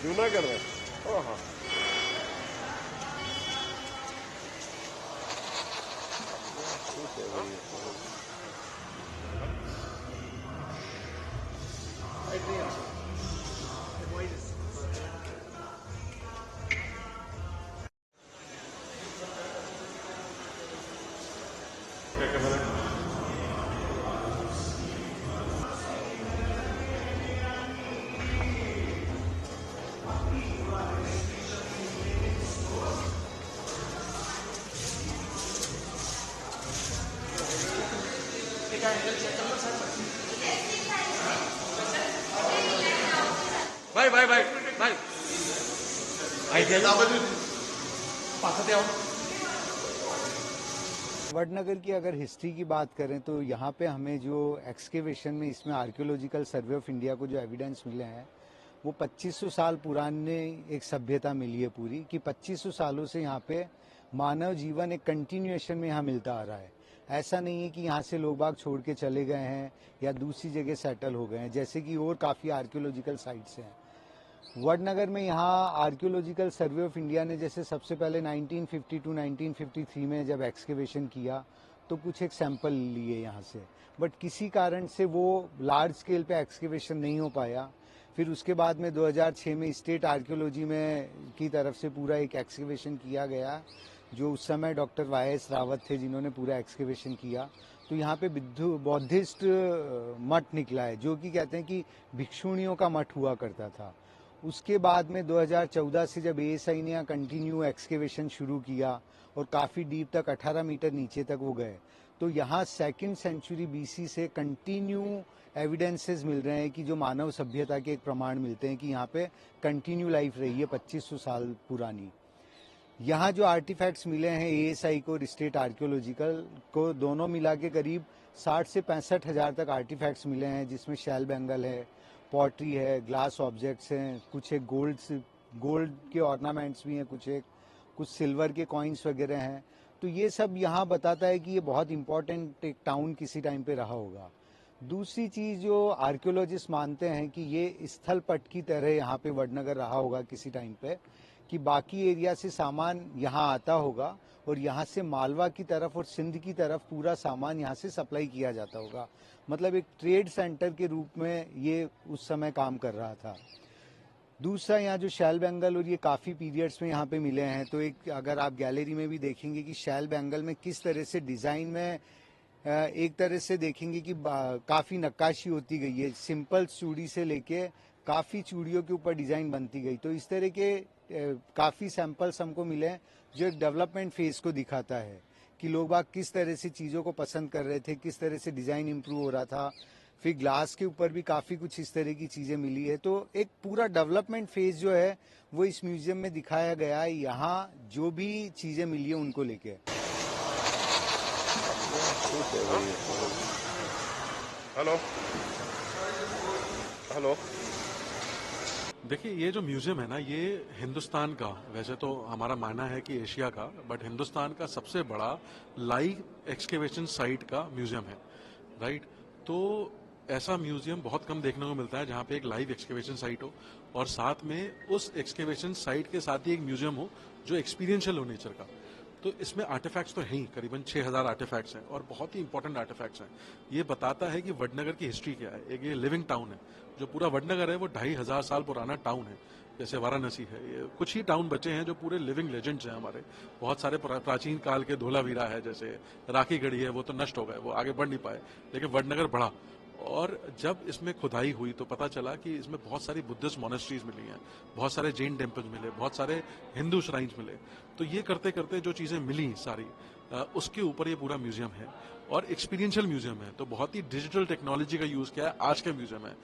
जूनागढ़ में। ओह हाँ, ठीक है भाई। क्या कैमरा है? Baik, baik, baik, baik. Vadnagar की अगर हिस्ट्री की बात करें तो यहाँ पे हमें जो एक्सकेवेशन में इसमें आर्कियोलॉजिकल सर्वे ऑफ इंडिया को जो एविडेंस मिले हैं वो 2500 साल पुराने एक सभ्यता मिली है पूरी, कि 2500 सालों से यहाँ पे मानव जीवन एक कंटिन्यूएशन में यहाँ मिलता आ रहा है। ऐसा नहीं है कि यहाँ से लोग बाग छोड़ के चले गए हैं या दूसरी जगह सेटल हो गए हैं, जैसे कि और काफ़ी आर्कियोलॉजिकल साइट्स हैं वडनगर में। यहाँ आर्कियोलॉजिकल सर्वे ऑफ इंडिया ने जैसे सबसे पहले 1952-1953 में जब एक्सकेवेशन किया तो कुछ एक सैंपल लिए यहाँ से, बट किसी कारण से वो लार्ज स्केल पे एक्सकेवेशन नहीं हो पाया। फिर उसके बाद में 2006 में स्टेट आर्कियोलॉजी में की तरफ से पूरा एक एक्सकेवेशन किया गया, जो उस समय डॉक्टर वाई.एस. रावत थे जिन्होंने पूरा एक्सकेवेशन किया। तो यहाँ पे बौद्धिस्ट मठ निकला है, जो कि कहते हैं कि भिक्षुणियों का मठ हुआ करता था। उसके बाद में 2014 से जब एएसआई ने यहाँ कंटिन्यू एक्सकेवेशन शुरू किया और काफ़ी डीप तक 18 मीटर नीचे तक वो गए, तो यहाँ सेकंड सेंचुरी बीसी से कंटिन्यू एविडेंसेस मिल रहे हैं कि जो मानव सभ्यता के एक प्रमाण मिलते हैं कि यहाँ पे कंटिन्यू लाइफ रही है 2500 साल पुरानी। यहाँ जो आर्टिफैक्ट्स मिले हैं एएसआई को और स्टेट आर्कियोलॉजिकल को दोनों मिला के करीब 60 से 65 हज़ार तक आर्टिफैक्ट्स मिले हैं, जिसमें शेल बैंगल है, पॉटरी है, ग्लास ऑब्जेक्ट्स हैं, कुछ एक गोल्ड के ऑर्नामेंट्स भी हैं, कुछ सिल्वर के कॉइन्स वगैरह हैं। तो ये सब यहाँ बताता है कि ये बहुत इंपॉर्टेंट एक टाउन किसी टाइम पे रहा होगा। दूसरी चीज जो आर्कियोलॉजिस्ट मानते हैं कि ये स्थल पट की तरह यहाँ पे वडनगर रहा होगा किसी टाइम पे, कि बाकी एरिया से सामान यहाँ आता होगा और यहाँ से मालवा की तरफ और सिंध की तरफ पूरा सामान यहाँ से सप्लाई किया जाता होगा। मतलब एक ट्रेड सेंटर के रूप में ये उस समय काम कर रहा था। दूसरा, यहाँ जो शैल बैंगल और ये काफ़ी पीरियड्स में यहाँ पे मिले हैं, तो एक अगर आप गैलरी में भी देखेंगे कि शैल बैंगल में किस तरह से डिज़ाइन में एक तरह से देखेंगे कि काफ़ी नक्काशी होती गई है, सिंपल चूड़ी से लेके काफ़ी चूड़ियों के ऊपर डिज़ाइन बनती गई। तो इस तरह के काफ़ी सैंपल्स हमको मिले हैं जो एक डेवलपमेंट फेज को दिखाता है कि लोग बाग किस तरह से चीज़ों को पसंद कर रहे थे, किस तरह से डिज़ाइन इम्प्रूव हो रहा था। फिर ग्लास के ऊपर भी काफ़ी कुछ इस तरह की चीज़ें मिली है। तो एक पूरा डेवलपमेंट फेज जो है वो इस म्यूजियम में दिखाया गया है, यहाँ जो भी चीज़ें मिली है उनको लेके। ठीक है भाई। Hello hello. देखिए, ये जो म्यूजियम है ना, ये हिंदुस्तान का, वैसे तो हमारा मानना है कि एशिया का, बट हिंदुस्तान का सबसे बड़ा लाइव एक्सकेवेशन साइट का म्यूजियम है, राइट। तो ऐसा म्यूजियम बहुत कम देखने को मिलता है जहाँ पे एक लाइव एक्सकेवेशन साइट हो और साथ में उस एक्सकेवेशन साइट के साथ ही एक म्यूजियम हो जो एक्सपीरियंशियल हो नेचर का। तो इसमें आर्टिफैक्ट्स तो हैं ही, करीबन 6000 आर्टिफैक्ट्स हैं और बहुत ही इंपॉर्टेंट आर्टिफैक्ट्स हैं। ये बताता है कि वडनगर की हिस्ट्री क्या है। एक ये लिविंग टाउन है, जो पूरा वडनगर है वो 2500 साल पुराना टाउन है। जैसे वाराणसी है, ये कुछ ही टाउन बचे हैं जो पूरे लिविंग लेजेंड्स हैं हमारे। बहुत सारे प्राचीन काल के धोलावीरा है, जैसे राखी गढ़ी है, वो तो नष्ट हो गए, वो आगे बढ़ नहीं पाए, लेकिन वडनगर बढ़ा। और जब इसमें खुदाई हुई तो पता चला कि इसमें बहुत सारी बुद्धिस्ट मोनेस्ट्रीज मिली हैं, बहुत सारे जैन टेम्पल्स मिले, बहुत सारे हिंदू श्राइन्स मिले। तो ये करते करते जो चीज़ें मिली सारी, उसके ऊपर ये पूरा म्यूजियम है और एक्सपीरियंशियल म्यूजियम है। तो बहुत ही डिजिटल टेक्नोलॉजी का यूज़ किया है आज का म्यूजियम है।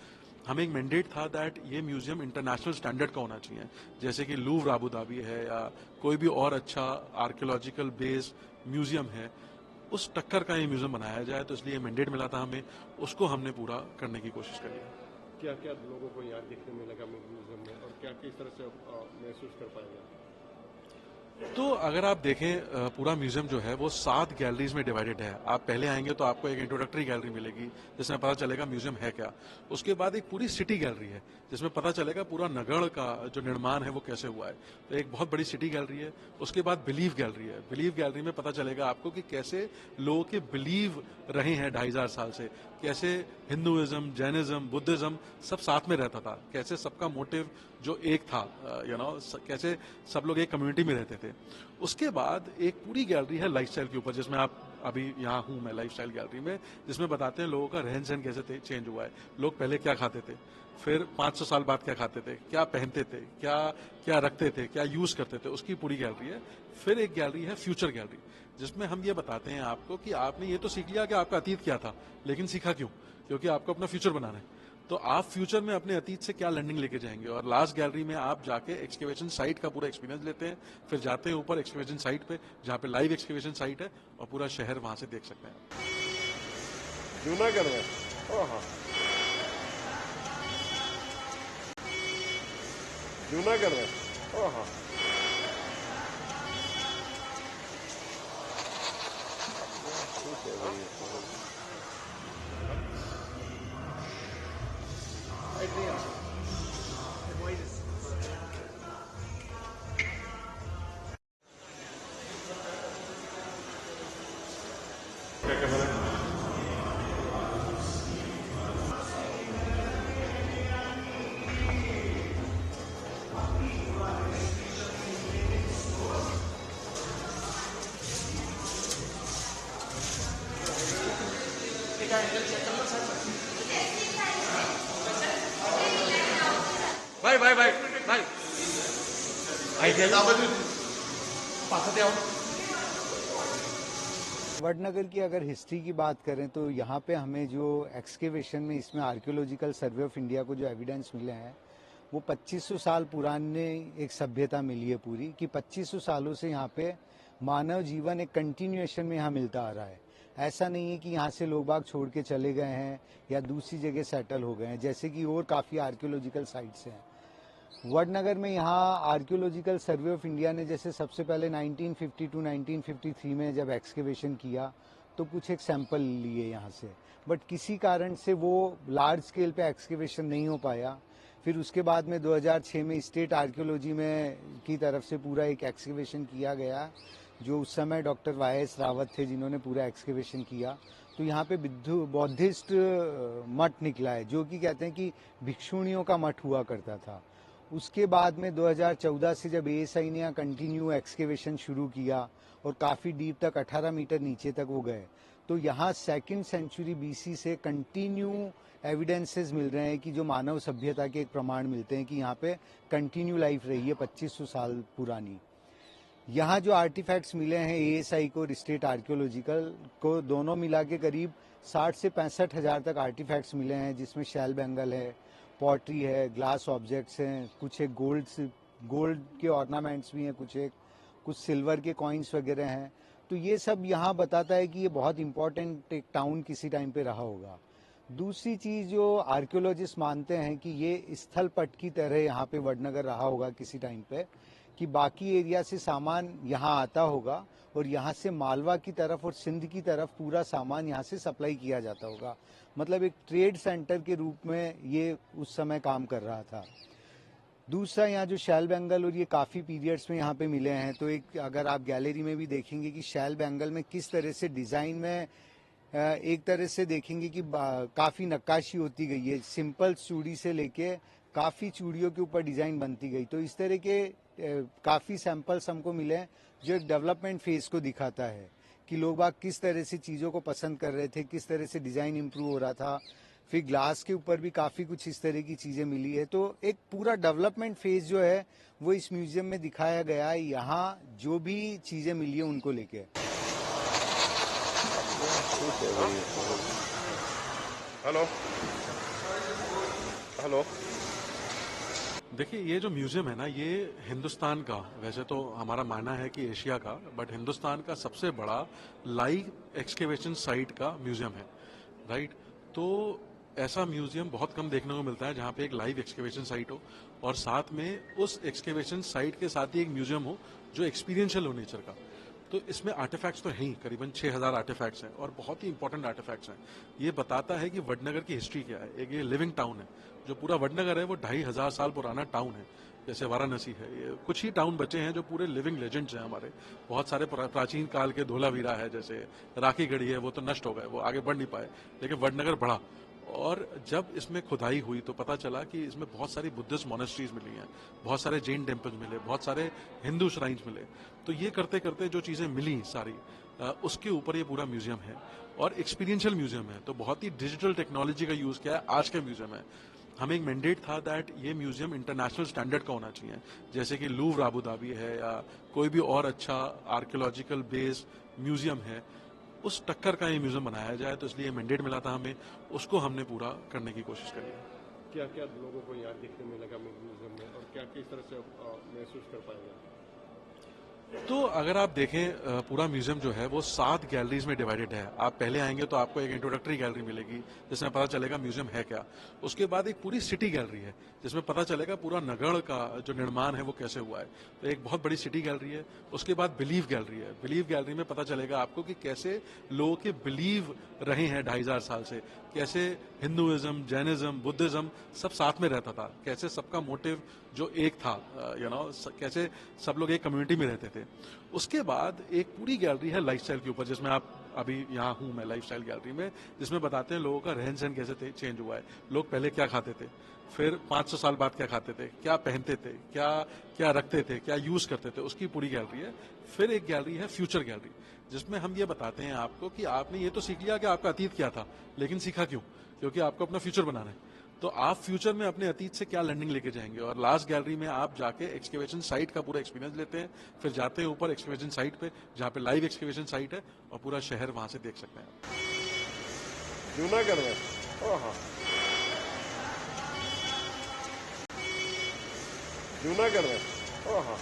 हमें एक मैंडेट था दैट ये म्यूजियम इंटरनेशनल स्टैंडर्ड का होना चाहिए, जैसे कि लूव्र अबू धाबी है या कोई भी और अच्छा आर्कियोलॉजिकल बेस्ड म्यूजियम है, उस टक्कर का ये म्यूजियम बनाया जाए। तो इसलिए मैंडेट मिला था हमें, उसको हमने पूरा करने की कोशिश करी है। क्या क्या लोगों को यहाँ देखने में लगा म्यूजियम में, और क्या किस तरह से महसूस कर पाएंगे? तो अगर आप देखें पूरा म्यूजियम जो है वो 7 गैलरीज में डिवाइडेड है। आप पहले आएंगे तो आपको एक इंट्रोडक्टरी गैलरी मिलेगी जिसमें पता चलेगा म्यूजियम है क्या। उसके बाद एक पूरी सिटी गैलरी है जिसमें पता चलेगा पूरा नगड़ का जो निर्माण है वो कैसे हुआ है। तो एक बहुत बड़ी सिटी गैलरी है। उसके बाद बिलीव गैलरी है। बिलीव गैलरी में पता चलेगा आपको कि कैसे लोगों के बिलीव रहे हैं 2500 साल से, कैसे हिंदुइज्म, जैनिज्म, बुद्धिज्म सब साथ में रहता था, कैसे सबका मोटिव जो एक था, कैसे सब लोग एक कम्युनिटी में रहते थे। उसके बाद एक पूरी गैलरी है लाइफस्टाइल के ऊपर, जिसमें आप अभी यहाँ हूँ मैं लाइफस्टाइल गैलरी में, जिसमें बताते हैं लोगों का रहन सहन कैसे चेंज हुआ है, लोग पहले क्या खाते थे, फिर 500 साल बाद क्या खाते थे, क्या पहनते थे, क्या क्या रखते थे, क्या यूज करते थे, उसकी पूरी गैलरी है। फिर एक गैलरी है फ्यूचर गैलरी, जिसमें हम ये बताते हैं आपको कि आपने ये तो सीख लिया कि आपका अतीत क्या था, लेकिन सीखा क्यों, क्योंकि आपको अपना फ्यूचर बनाना है। तो आप फ्यूचर में अपने अतीत से क्या लर्निंग लेके जाएंगे। और लास्ट गैलरी में आप जाके एक्सकेवेशन साइट का पूरा एक्सपीरियंस लेते हैं, फिर जाते हैं ऊपर एक्सकेवेशन साइट पे जहाँ पे लाइव एक्सकेवेशन साइट है और पूरा शहर वहां से देख सकते हैं। जूनागढ़ में ओह जूनागढ़ में ओह ठीक है भाई। क्या कहना है? Baik, baik, baik, baik. Idea apa tuh? Pasatnya apa? Vadnagar की अगर हिस्ट्री की बात करें तो यहाँ पे हमें जो एक्सकेवेशन में इसमें आर्कियोलॉजिकल सर्वे ऑफ इंडिया को जो एविडेंस मिले हैं वो 2500 साल पुराने एक सभ्यता मिली है पूरी, कि 2500 सालों से यहाँ पे मानव जीवन एक कंटिन्यूएशन में यहाँ मिलता आ रहा है। ऐसा नहीं है कि यहाँ से लोग बाग छोड़ के चले गए हैं या दूसरी जगह सेटल हो गए हैं, जैसे कि और काफ़ी आर्कियोलॉजिकल साइट्स हैं। वडनगर में यहाँ आर्कियोलॉजिकल सर्वे ऑफ इंडिया ने जैसे सबसे पहले 1952-1953 में जब एक्सकेवेशन किया तो कुछ एक सैंपल लिए यहाँ से, बट किसी कारण से वो लार्ज स्केल पे एक्सकेवेशन नहीं हो पाया। फिर उसके बाद में 2006 में स्टेट आर्कियोलॉजी में की तरफ से पूरा एक एक्सकेवेशन किया गया, जो उस समय डॉक्टर YS रावत थे जिन्होंने पूरा एक्सकेवेशन किया। तो यहाँ पे बौद्धिस्ट मठ निकला है, जो कि कहते हैं कि भिक्षुणियों का मठ हुआ करता था। उसके बाद में 2014 से जब ASI ने यहाँ कंटिन्यू एक्सकेवेशन शुरू किया और काफ़ी डीप तक 18 मीटर नीचे तक वो गए, तो यहाँ 2nd सेंचुरी BC से कंटिन्यू एविडेंसेस मिल रहे हैं कि जो मानव सभ्यता के एक प्रमाण मिलते हैं कि यहाँ पे कंटिन्यू लाइफ रही है 2500 साल पुरानी। यहाँ जो आर्टिफैक्ट्स मिले हैं ASI को और स्टेट आर्कियोलॉजिकल को दोनों मिला के करीब 60 से 65 हज़ार तक आर्टिफैक्ट्स मिले हैं, जिसमें शैल बैंगल है, पॉटरी है, ग्लास ऑब्जेक्ट्स हैं, कुछ एक गोल्ड के ऑर्नामेंट्स भी हैं, कुछ सिल्वर के कॉइन्स वगैरह हैं। तो ये सब यहाँ बताता है कि ये बहुत इंपॉर्टेंट एक टाउन किसी टाइम पे रहा होगा। दूसरी चीज़ जो आर्कियोलॉजिस्ट मानते हैं कि ये स्थल पट की तरह यहाँ पे वडनगर रहा होगा किसी टाइम पे, कि बाकी एरिया से सामान यहाँ आता होगा और यहाँ से मालवा की तरफ और सिंध की तरफ पूरा सामान यहाँ से सप्लाई किया जाता होगा। मतलब एक ट्रेड सेंटर के रूप में ये उस समय काम कर रहा था। दूसरा, यहाँ जो शैल बैंगल और ये काफ़ी पीरियड्स में यहाँ पे मिले हैं, तो एक अगर आप गैलरी में भी देखेंगे कि शैल बैंगल में किस तरह से डिज़ाइन में एक तरह से देखेंगे कि काफ़ी नक्काशी होती गई है, सिंपल चूड़ी से लेके काफ़ी चूड़ियों के ऊपर डिज़ाइन बनती गई। तो इस तरह के काफ़ी सैंपल्स हमको मिले हैं जो एक डेवलपमेंट फेज को दिखाता है कि लोग बाग किस तरह से चीज़ों को पसंद कर रहे थे, किस तरह से डिज़ाइन इम्प्रूव हो रहा था। फिर ग्लास के ऊपर भी काफ़ी कुछ इस तरह की चीज़ें मिली है। तो एक पूरा डेवलपमेंट फेज जो है वो इस म्यूजियम में दिखाया गया है, यहाँ जो भी चीज़ें मिली है उनको लेके। Hello hello. देखिए ये जो म्यूजियम है ना, ये हिंदुस्तान का, वैसे तो हमारा मानना है कि एशिया का, बट हिंदुस्तान का सबसे बड़ा लाइव एक्सकेवेशन साइट का म्यूजियम है, राइट। तो ऐसा म्यूजियम बहुत कम देखने को मिलता है जहाँ पे एक लाइव एक्सकेवेशन साइट हो और साथ में उस एक्सकेवेशन साइट के साथ ही एक म्यूजियम हो जो एक्सपीरियंशियल हो नेचर का। तो इसमें आर्टिफैक्ट्स तो हैं ही, करीबन 6000 आर्टिफैक्ट्स हैं और बहुत ही इंपॉर्टेंट आर्टिफैक्ट्स हैं। ये बताता है कि वडनगर की हिस्ट्री क्या है। एक ये लिविंग टाउन है, जो पूरा वडनगर है वो 2500 साल पुराना टाउन है। जैसे वाराणसी है, ये कुछ ही टाउन बचे हैं जो पूरे लिविंग लेजेंड्स हैं हमारे। बहुत सारे प्राचीन काल के धोलावीरा है, जैसे राखी गढ़ी है, वो तो नष्ट हो गए, वो आगे बढ़ नहीं पाए, लेकिन वडनगर बढ़ा। और जब इसमें खुदाई हुई तो पता चला कि इसमें बहुत सारी बुद्धिस्ट मोनेस्ट्रीज मिली हैं, बहुत सारे जैन टेम्पल्स मिले, बहुत सारे हिंदू श्राइन्स मिले। तो ये करते करते जो चीजें मिली सारी, उसके ऊपर ये पूरा म्यूजियम है और एक्सपीरियंशियल म्यूजियम है। तो बहुत ही डिजिटल टेक्नोलॉजी का यूज किया है आज का म्यूजियम है। हमें एक मैंडेट था दैट ये म्यूजियम इंटरनेशनल स्टैंडर्ड का होना चाहिए, जैसे कि लूव्र अबू धाबी है या कोई भी और अच्छा आर्कियोलॉजिकल बेस्ड म्यूजियम है, उस टक्कर का ये म्यूजियम बनाया जाए। तो इसलिए मैंडेट मिला था हमें, उसको हमने पूरा करने की कोशिश करी है। क्या क्या लोगों को यहाँ देखने में लगा म्यूजियम में और क्या किस तरह से महसूस कर पाएंगे? तो अगर आप देखें पूरा म्यूजियम जो है वो 7 गैलरीज में डिवाइडेड है। आप पहले आएंगे तो आपको एक इंट्रोडक्टरी गैलरी मिलेगी जिसमें पता चलेगा म्यूजियम है क्या। उसके बाद एक पूरी सिटी गैलरी है जिसमें पता चलेगा पूरा नगढ़ का जो निर्माण है वो कैसे हुआ है। तो एक बहुत बड़ी सिटी गैलरी है। उसके बाद बिलीव गैलरी है। बिलीव गैलरी में पता चलेगा आपको कि कैसे लोगों के बिलीव रहे हैं 2500 साल से, कैसे हिंदुइज्म, जैनिज्म, बुद्धिज्म सब साथ में रहता था, कैसे सबका मोटिव जो एक था, कैसे सब लोग एक कम्युनिटी में रहते थे। उसके बाद एक पूरी गैलरी है लाइफस्टाइल के ऊपर, जिसमें आप अभी यहाँ हूँ मैं लाइफस्टाइल गैलरी में, जिसमें बताते हैं लोगों का रहन सहन कैसे चेंज हुआ है। लोग पहले क्या खाते थे, फिर 500 साल बाद क्या खाते थे, क्या पहनते थे, क्या क्या रखते थे, क्या यूज करते थे, उसकी पूरी गैलरी है। फिर एक गैलरी है फ्यूचर गैलरी, जिसमें हम ये बताते हैं आपको कि आपने ये तो सीख लिया कि आपका अतीत क्या था, लेकिन सीखा क्यों? क्योंकि आपको अपना फ्यूचर बनाना है। तो आप फ्यूचर में अपने अतीत से क्या लर्निंग लेके जाएंगे। और लास्ट गैलरी में आप जाके एक्सकेवेशन साइट का पूरा एक्सपीरियंस लेते हैं, फिर जाते हैं ऊपर एक्सकेवेशन साइट पे जहाँ पे लाइव एक्सकेवेशन साइट है और पूरा शहर वहां से देख सकते हैं। जूनागढ़ में, हाँ, जूनागढ़ में, हाँ।